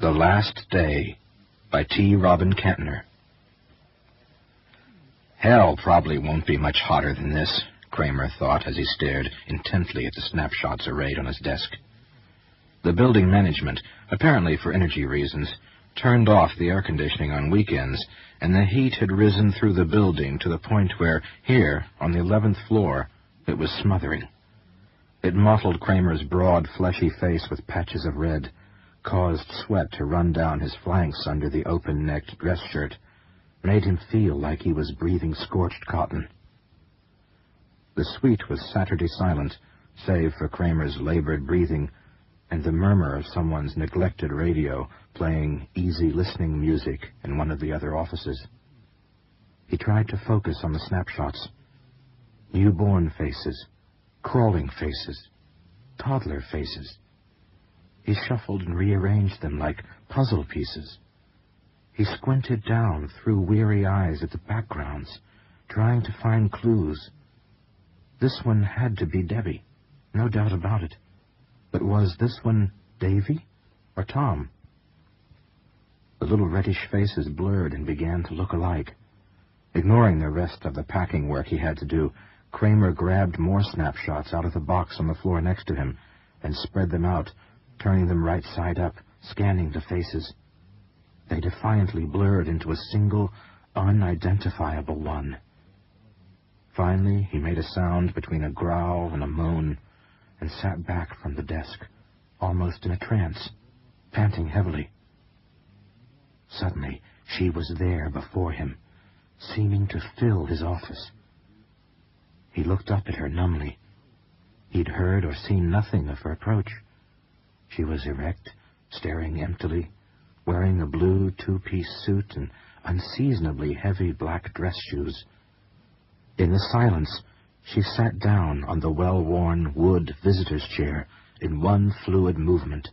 The Last Day by T. Robin Kentner. Hell probably won't be much hotter than this, Kramer thought as he stared intently at the snapshots arrayed on his desk. The building management, apparently for energy reasons, turned off the air conditioning on weekends, and the heat had risen through the building to the point where, here, on the 11th floor, it was smothering. It mottled Kramer's broad, fleshy face with patches of red, caused sweat to run down his flanks under the open-necked dress shirt, made him feel like he was breathing scorched cotton. The suite was Saturday silent, save for Kramer's labored breathing and the murmur of someone's neglected radio playing easy listening music in one of the other offices. He tried to focus on the snapshots. Newborn faces, crawling faces, toddler faces. He shuffled and rearranged them like puzzle pieces. He squinted down through weary eyes at the backgrounds, trying to find clues. This one had to be Debbie, no doubt about it. But was this one Davy or Tom? The little reddish faces blurred and began to look alike. Ignoring the rest of the packing work he had to do, Kramer grabbed more snapshots out of the box on the floor next to him and spread them out, turning them right side up, scanning the faces. They defiantly blurred into a single, unidentifiable one. Finally, he made a sound between a growl and a moan and sat back from the desk, almost in a trance, panting heavily. Suddenly, she was there before him, seeming to fill his office. He looked up at her numbly. He'd heard or seen nothing of her approach. She was erect, staring emptily, wearing a blue two-piece suit and unseasonably heavy black dress shoes. In the silence, she sat down on the well-worn wood visitor's chair in one fluid movement.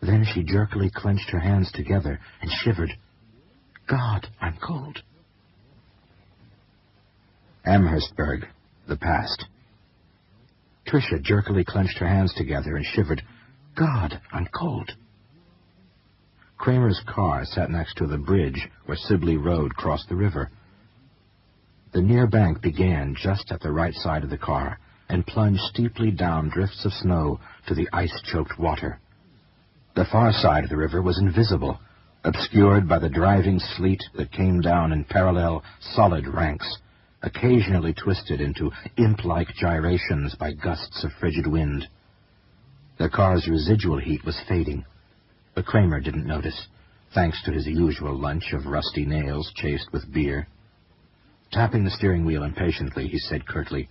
Then she jerkily clenched her hands together and shivered. God, I'm cold. Amherstburg, the past. Tricia jerkily clenched her hands together and shivered. God, I'm cold. Kramer's car sat next to the bridge where Sibley Road crossed the river. The near bank began just at the right side of the car and plunged steeply down drifts of snow to the ice-choked water. The far side of the river was invisible, obscured by the driving sleet that came down in parallel, solid ranks, occasionally twisted into imp-like gyrations by gusts of frigid wind. The car's residual heat was fading, but Kramer didn't notice, thanks to his usual lunch of rusty nails chased with beer. Tapping the steering wheel impatiently, he said curtly,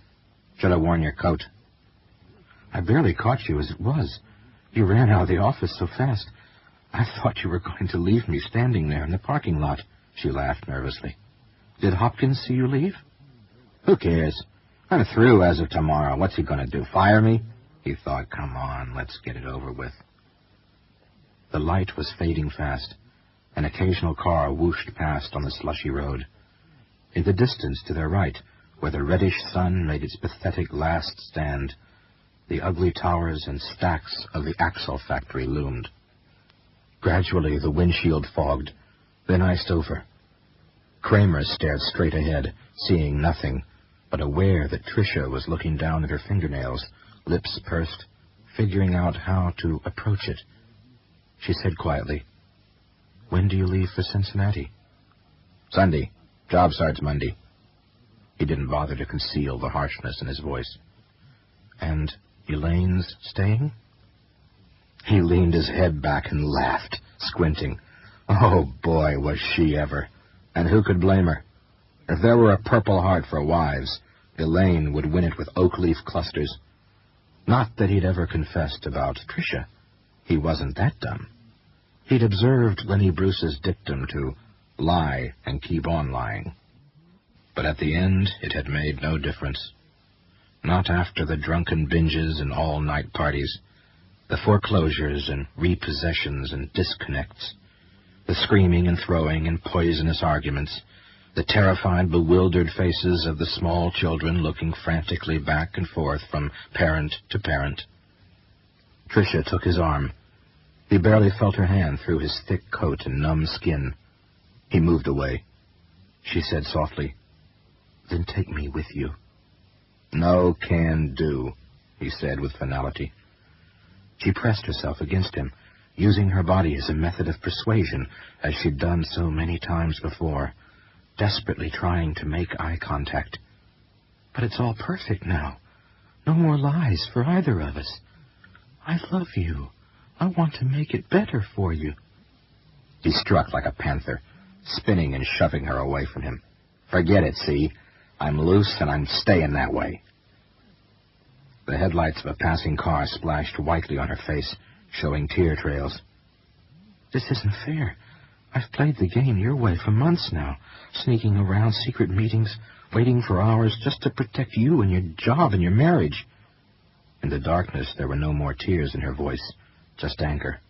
"Should have worn your coat." "I barely caught you as it was. You ran out of the office so fast. I thought you were going to leave me standing there in the parking lot," she laughed nervously. "Did Hopkins see you leave?" "Who cares? I'm through as of tomorrow. What's he going to do, fire me?" He thought, come on, let's get it over with. The light was fading fast. An occasional car whooshed past on the slushy road. In the distance to their right, where the reddish sun made its pathetic last stand, the ugly towers and stacks of the Axle factory loomed. Gradually, the windshield fogged, then iced over. Kramer stared straight ahead, seeing nothing, but aware that Tricia was looking down at her fingernails, lips pursed, figuring out how to approach it. She said quietly, "When do you leave for Cincinnati?" "Sunday. Job starts Monday." He didn't bother to conceal the harshness in his voice. "And Elaine's staying?" He leaned his head back and laughed, squinting. Oh, boy, was she ever. And who could blame her? If there were a Purple Heart for wives, Elaine would win it with oak leaf clusters. Not that he'd ever confessed about Tricia. He wasn't that dumb. He'd observed Lenny Bruce's dictum to lie and keep on lying. But at the end, it had made no difference. Not after the drunken binges and all-night parties, the foreclosures and repossessions and disconnects, the screaming and throwing and poisonous arguments, the terrified, bewildered faces of the small children looking frantically back and forth from parent to parent. Tricia took his arm. He barely felt her hand through his thick coat and numb skin. He moved away. She said softly, "Then take me with you." "No can do," he said with finality. She pressed herself against him, using her body as a method of persuasion, as she'd done so many times before, desperately trying to make eye contact. "But it's all perfect now. No more lies for either of us. I love you. I want to make it better for you." He struck like a panther, spinning and shoving her away from him. "Forget it, see? I'm loose and I'm staying that way." The headlights of a passing car splashed whitely on her face, showing tear trails. "This isn't fair. I've played the game your way for months now, sneaking around secret meetings, waiting for hours just to protect you and your job and your marriage." In the darkness, there were no more tears in her voice, just anger.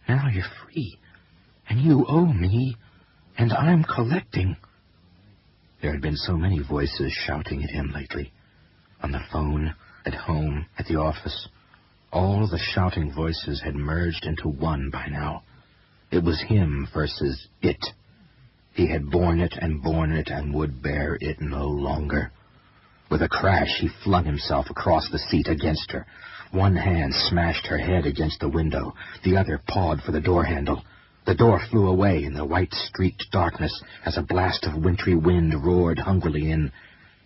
"Now you're free, and you owe me, and I'm collecting." There had been so many voices shouting at him lately. On the phone, at home, at the office. All the shouting voices had merged into one by now. It was him versus it. He had borne it and would bear it no longer. With a crash, he flung himself across the seat against her. One hand smashed her head against the window. The other pawed for the door handle. The door flew away in the white-streaked darkness as a blast of wintry wind roared hungrily in.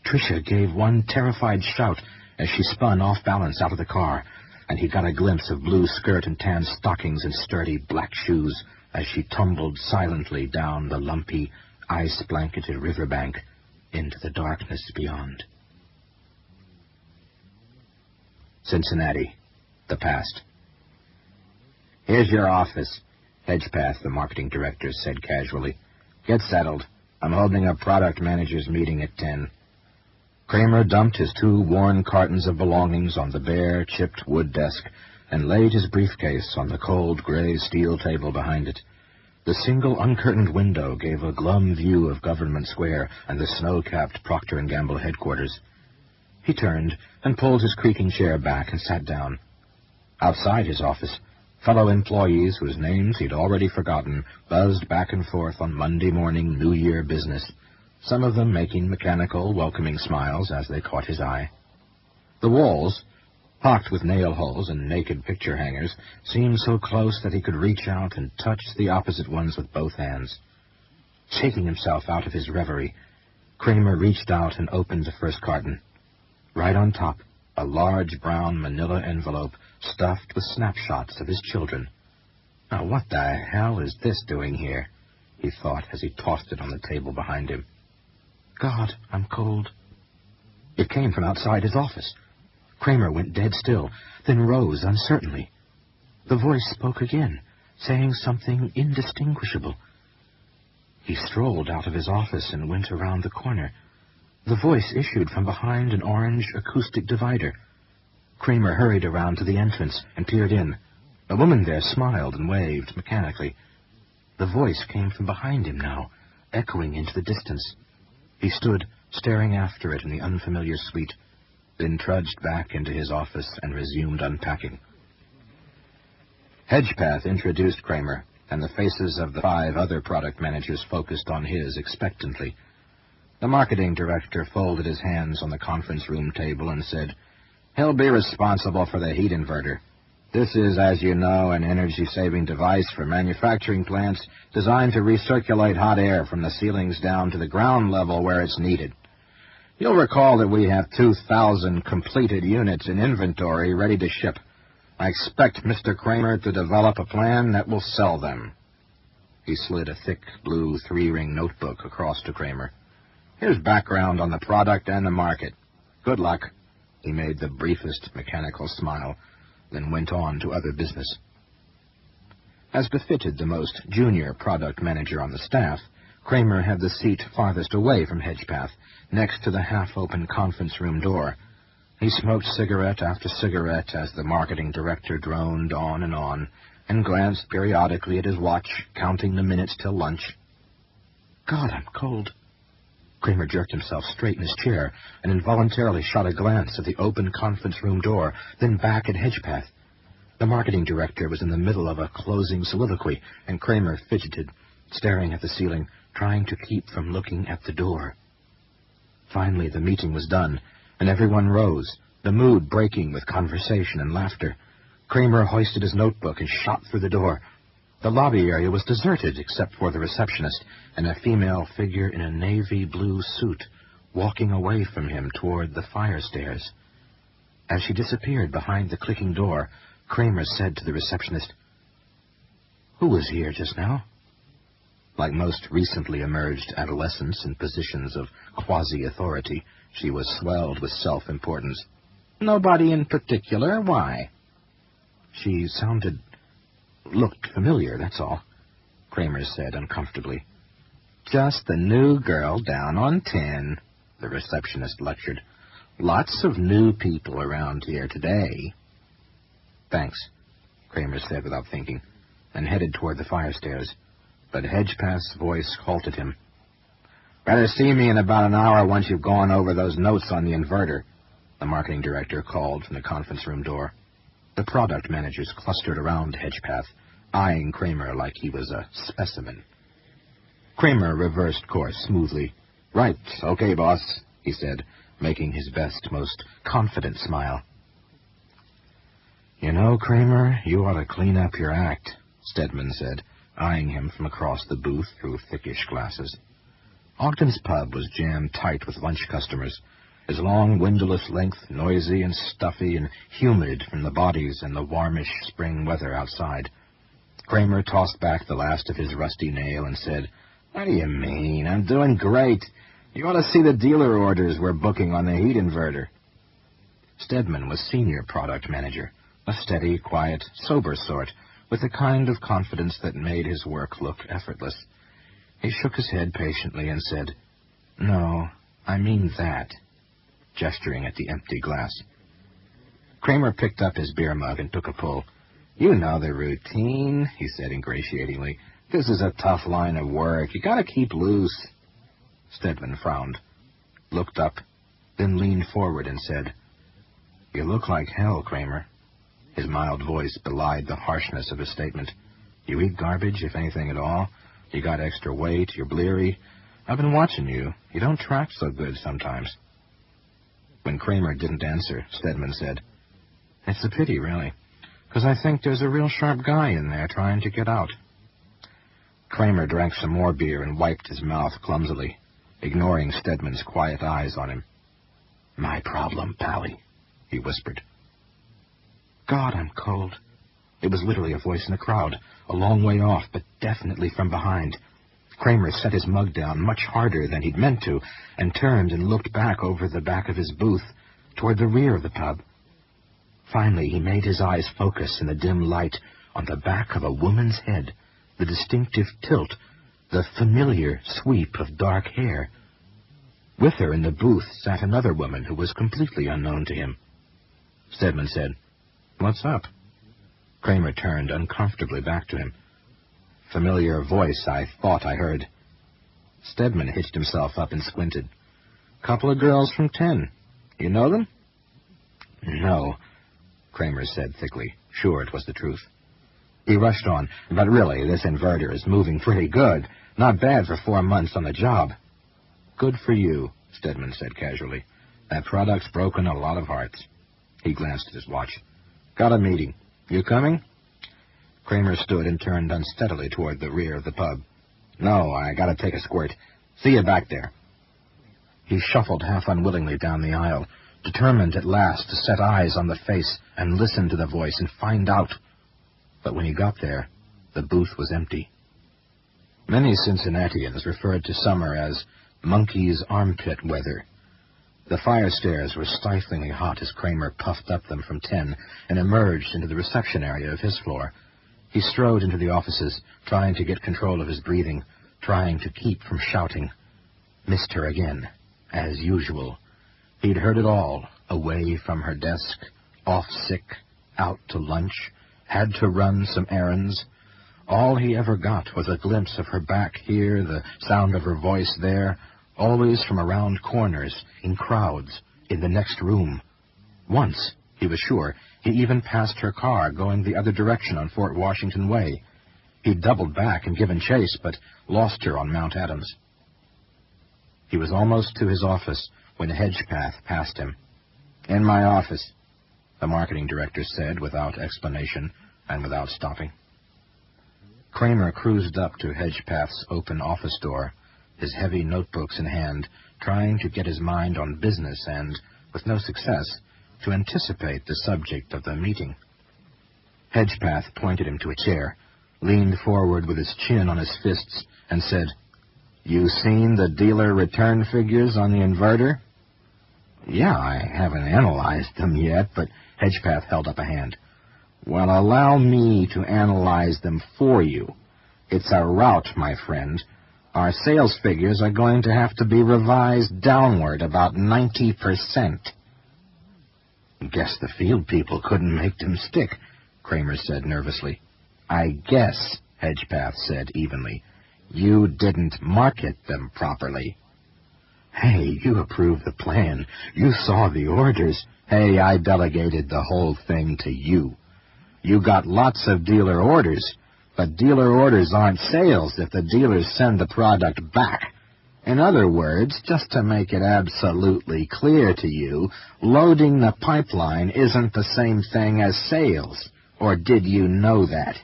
Tricia gave one terrified shout as she spun off balance out of the car, and he got a glimpse of blue skirt and tan stockings and sturdy black shoes as she tumbled silently down the lumpy, ice-blanketed riverbank into the darkness beyond. Cincinnati, the past. "Here's your office," Hedgepath, the marketing director, said casually. "Get settled. I'm holding a product managers meeting at 10. Kramer dumped his 2 worn cartons of belongings on the bare, chipped wood desk and laid his briefcase on the cold, gray steel table behind it. The single uncurtained window gave a glum view of Government Square and the snow-capped Procter & Gamble headquarters. He turned and pulled his creaking chair back and sat down. Outside his office, fellow employees whose names he'd already forgotten buzzed back and forth on Monday morning New Year business, some of them making mechanical, welcoming smiles as they caught his eye. The walls, pocked with nail holes and naked picture hangers, seemed so close that he could reach out and touch the opposite ones with both hands. Shaking himself out of his reverie, Kramer reached out and opened the first carton. Right on top, a large brown manila envelope stuffed with snapshots of his children. "Now what the hell is this doing here?" he thought as he tossed it on the table behind him. "God, I'm cold." It came from outside his office. Kramer went dead still, then rose uncertainly. The voice spoke again, saying something indistinguishable. He strolled out of his office and went around the corner. The voice issued from behind an orange acoustic divider. Kramer hurried around to the entrance and peered in. A woman there smiled and waved mechanically. The voice came from behind him now, echoing into the distance. He stood, staring after it in the unfamiliar suite, then trudged back into his office and resumed unpacking. Hedgepath introduced Kramer, and the faces of the 5 other product managers focused on his expectantly. The marketing director folded his hands on the conference room table and said, "He'll be responsible for the heat inverter. This is, as you know, an energy-saving device for manufacturing plants designed to recirculate hot air from the ceilings down to the ground level where it's needed. You'll recall that we have 2,000 completed units in inventory ready to ship. I expect Mr. Kramer to develop a plan that will sell them." He slid a thick blue 3-ring notebook across to Kramer. "Here's background on the product and the market. Good luck." He made the briefest mechanical smile, then went on to other business. As befitted the most junior product manager on the staff, Kramer had the seat farthest away from Hedgepath, next to the half-open conference room door. He smoked cigarette after cigarette as the marketing director droned on, and glanced periodically at his watch, counting the minutes till lunch. "God, I'm cold." Kramer jerked himself straight in his chair and involuntarily shot a glance at the open conference room door, then back at Hedgepath. The marketing director was in the middle of a closing soliloquy, and Kramer fidgeted, staring at the ceiling, trying to keep from looking at the door. Finally, the meeting was done, and everyone rose, the mood breaking with conversation and laughter. Kramer hoisted his notebook and shot through the door. The lobby area was deserted except for the receptionist and a female figure in a navy blue suit walking away from him toward the fire stairs. As she disappeared behind the clicking door, Kramer said to the receptionist, "Who was here just now?" Like most recently emerged adolescents in positions of quasi-authority, she was swelled with self-importance. "Nobody in particular. Why?" She looked familiar, that's all, Kramer said uncomfortably. "Just the new girl down on 10, the receptionist lectured. "Lots of new people around here today." "Thanks," Kramer said without thinking, and headed toward the fire stairs. But Hedgepath's voice halted him. "Better see me in about an hour once you've gone over those notes on the inverter," the marketing director called from the conference room door. The product managers clustered around Hedgepath, eyeing Kramer like he was a specimen. Kramer reversed course smoothly. "Right, okay, boss," he said, making his best, most confident smile. "You know, Kramer, you ought to clean up your act," Stedman said, eyeing him from across the booth through thickish glasses. Ogden's pub was jammed tight with lunch customers, its long windowless length noisy and stuffy and humid from the bodies and the warmish spring weather outside. Kramer tossed back the last of his rusty nail and said, "What do you mean? I'm doing great. You ought to see the dealer orders we're booking on the heat inverter." Stedman was senior product manager, a steady, quiet, sober sort, with the kind of confidence that made his work look effortless. He shook his head patiently and said, "No, I mean that," gesturing at the empty glass. Kramer picked up his beer mug and took a pull. "You know the routine," he said ingratiatingly. "This is a tough line of work. You gotta keep loose." Stedman frowned, looked up, then leaned forward and said, "You look like hell, Kramer." His mild voice belied the harshness of his statement. "You eat garbage, if anything at all. You got extra weight. You're bleary. I've been watching you. You don't track so good sometimes." When Kramer didn't answer, Stedman said, "It's a pity, really, because I think there's a real sharp guy in there trying to get out." Kramer drank some more beer and wiped his mouth clumsily, ignoring Stedman's quiet eyes on him. "My problem, Pally," he whispered. "God, I'm cold." It was literally a voice in the crowd, a long way off, but definitely from behind. Kramer set his mug down much harder than he'd meant to, and turned and looked back over the back of his booth, toward the rear of the pub. Finally, he made his eyes focus in the dim light on the back of a woman's head, the distinctive tilt, the familiar sweep of dark hair. With her in the booth sat another woman who was completely unknown to him. Stedman said, "What's up?" Kramer turned uncomfortably back to him. "Familiar voice I thought I heard." Stedman hitched himself up and squinted. "Couple of girls from 10. You know them?" "No," Kramer said thickly, sure it was the truth. He rushed on, "But really, this inverter is moving pretty good. Not bad for 4 months on the job." "Good for you," Stedman said casually. "That product's broken a lot of hearts." He glanced at his watch. "Got a meeting. You coming?" Kramer stood and turned unsteadily toward the rear of the pub. "No, I gotta take a squirt. See you back there." He shuffled half unwillingly down the aisle, determined at last to set eyes on the face and listen to the voice and find out. But when he got there, the booth was empty. Many Cincinnatians referred to summer as monkey's armpit weather. The fire stairs were stiflingly hot as Kramer puffed up them from 10 and emerged into the reception area of his floor. He strode into the offices, trying to get control of his breathing, trying to keep from shouting. Missed her again, as usual. He'd heard it all, away from her desk, off sick, out to lunch, had to run some errands. All he ever got was a glimpse of her back here, the sound of her voice there, always from around corners, in crowds, in the next room. Once He was sure he even passed her car going the other direction on Fort Washington Way. He'd doubled back and given chase, but lost her on Mount Adams. He was almost to his office when Hedgepath passed him. "In my office," the marketing director said without explanation and without stopping. Kramer cruised up to Hedgepath's open office door, his heavy notebooks in hand, trying to get his mind on business and, with no success, to anticipate the subject of the meeting. Hedgepath pointed him to a chair, leaned forward with his chin on his fists, and said, "You seen the dealer return figures on the inverter?" "Yeah, I haven't analyzed them yet, but..." Hedgepath held up a hand. "Well, allow me to analyze them for you. It's a rout, my friend. Our sales figures are going to have to be revised downward about 90%. "Guess the field people couldn't make them stick," Kramer said nervously. "I guess," Hedgepath said evenly. "You didn't market them properly." "Hey, you approved the plan. You saw the orders." "Hey, I delegated the whole thing to you. You got lots of dealer orders, but dealer orders aren't sales if the dealers send the product back. In other words, just to make it absolutely clear to you, loading the pipeline isn't the same thing as sales. Or did you know that?"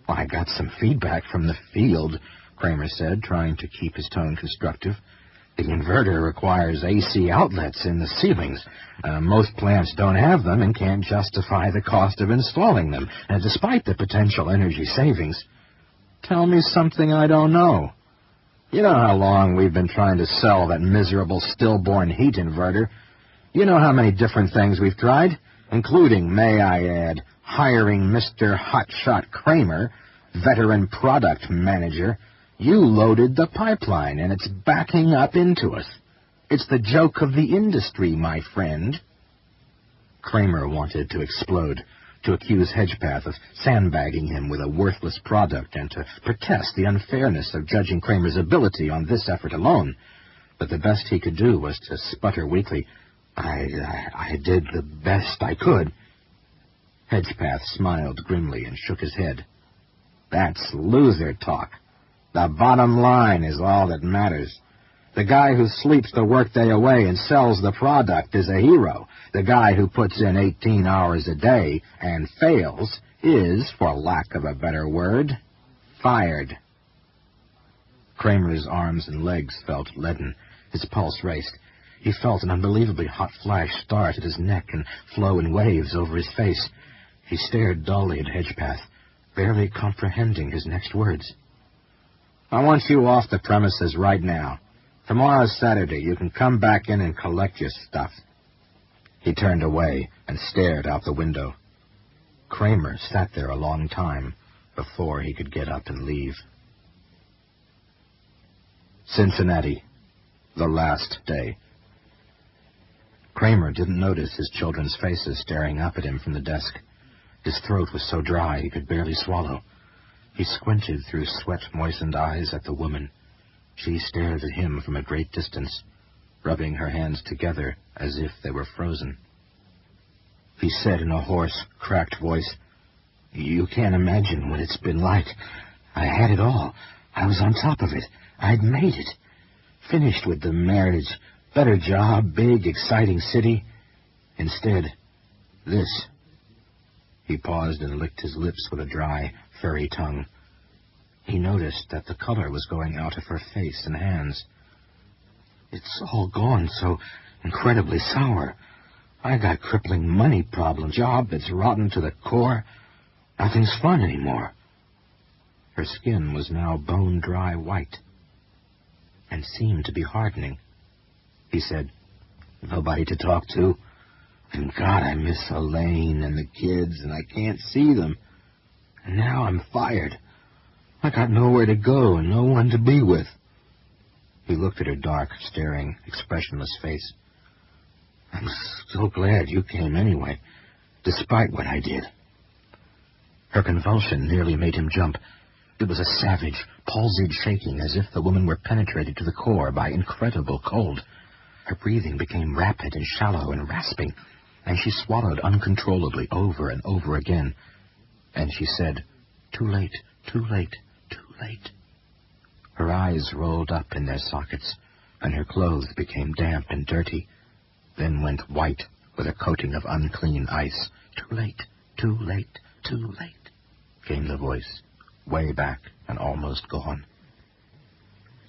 "Well, I got some feedback from the field," Kramer said, trying to keep his tone constructive. "The inverter requires AC outlets in the ceilings. Most plants don't have them and can't justify the cost of installing them, despite the potential energy savings." "Tell me something I don't know. You know how long we've been trying to sell that miserable stillborn heat inverter. You know how many different things we've tried, including, may I add, hiring Mr. Hotshot Kramer, veteran product manager. You loaded the pipeline, and it's backing up into us. It's the joke of the industry, my friend." Kramer wanted to explode, to accuse Hedgepath of sandbagging him with a worthless product and to protest the unfairness of judging Kramer's ability on this effort alone. But the best he could do was to sputter weakly, I did the best I could." Hedgepath smiled grimly and shook his head. "That's loser talk. The bottom line is all that matters. The guy who sleeps the workday away and sells the product is a hero. The guy who puts in 18 hours a day and fails is, for lack of a better word, fired." Kramer's arms and legs felt leaden. His pulse raced. He felt an unbelievably hot flash start at his neck and flow in waves over his face. He stared dully at Hedgepath, barely comprehending his next words. "I want you off the premises right now. Tomorrow's Saturday. You can come back in and collect your stuff." He turned away and stared out the window. Kramer sat there a long time before he could get up and leave. Cincinnati, the last day. Kramer didn't notice his children's faces staring up at him from the desk. His throat was so dry he could barely swallow. He squinted through sweat-moistened eyes at the woman. She stared at him from a great distance, rubbing her hands together as if they were frozen. He said in a hoarse, cracked voice, "You can't imagine what it's been like. I had it all. I was on top of it. I'd made it. Finished with the marriage, better job, big, exciting city. Instead, this." He paused and licked his lips with a dry, furry tongue. He noticed that the color was going out of her face and hands. "It's all gone so incredibly sour. I got crippling money problems, job that's rotten to the core. Nothing's fun anymore." Her skin was now bone-dry white and seemed to be hardening. He said, "Nobody to talk to. And God, I miss Elaine and the kids, and I can't see them. And now I'm fired. I got nowhere to go and no one to be with." He looked at her dark, staring, expressionless face. "I'm so glad you came anyway, despite what I did." Her convulsion nearly made him jump. It was a savage, palsied shaking, as if the woman were penetrated to the core by incredible cold. Her breathing became rapid and shallow and rasping. and she swallowed uncontrollably over and over again. And she said, "Too late, too late, too late." Her eyes rolled up in their sockets, and her clothes became damp and dirty, then went white with a coating of unclean ice. "Too late, too late, too late," came the voice, way back and almost gone.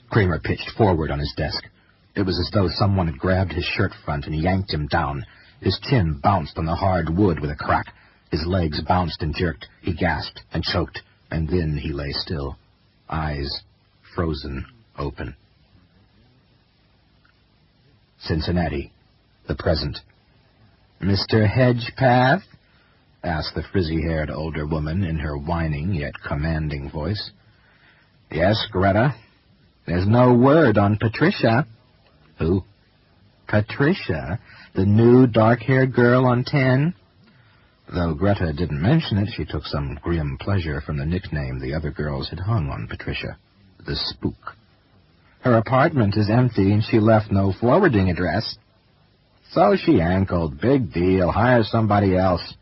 Kramer pitched forward on his desk. It was as though someone had grabbed his shirt front and yanked him down. His chin bounced on the hard wood with a crack. His legs bounced and jerked. He gasped and choked, and then he lay still, eyes frozen open. Cincinnati, the present. "Mr. Hedgepath?" asked the frizzy-haired older woman in her whining yet commanding voice. "Yes, Greta. There's no word on Patricia." "Who?" "Patricia, the new dark-haired girl on 10. Though Greta didn't mention it, she took some grim pleasure from the nickname the other girls had hung on Patricia, the Spook. "Her apartment is empty, and she left no forwarding address." "So she ankled. Big deal. Hire somebody else."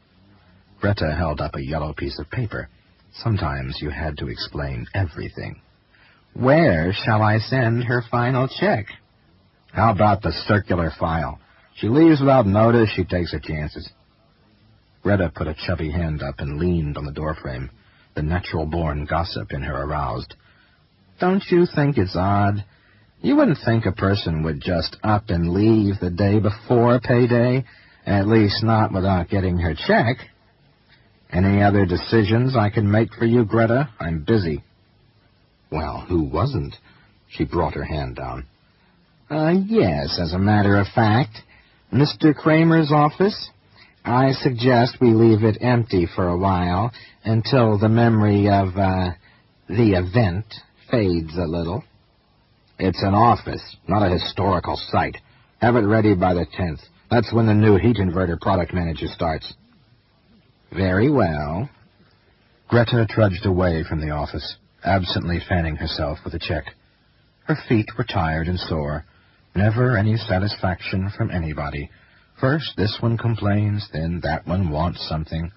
Greta held up a yellow piece of paper. Sometimes you had to explain everything. "Where shall I send her final check?" "How about the circular file? She leaves without notice. She takes her chances." Greta put a chubby hand up and leaned on the doorframe. The natural-born gossip in her aroused. "Don't you think it's odd? You wouldn't think a person would just up and leave the day before payday, at least not without getting her check. Any other decisions I can make for you, Greta? I'm busy." "Well, who wasn't?" She brought her hand down. Yes, as a matter of fact. Mr. Kramer's office? I suggest we leave it empty for a while until the memory of, the event fades a little." "It's an office, not a historical site. Have it ready by the 10th. That's when the new heat inverter product manager starts." "Very well." Greta trudged away from the office, absently fanning herself with a check. Her feet were tired and sore. Never any satisfaction from anybody. First this one complains, then that one wants something.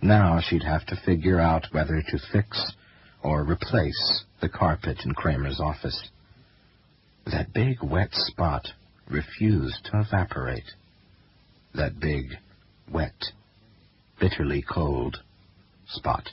Now she'd have to figure out whether to fix or replace the carpet in Kramer's office. That big wet spot refused to evaporate. That big, wet, bitterly cold spot.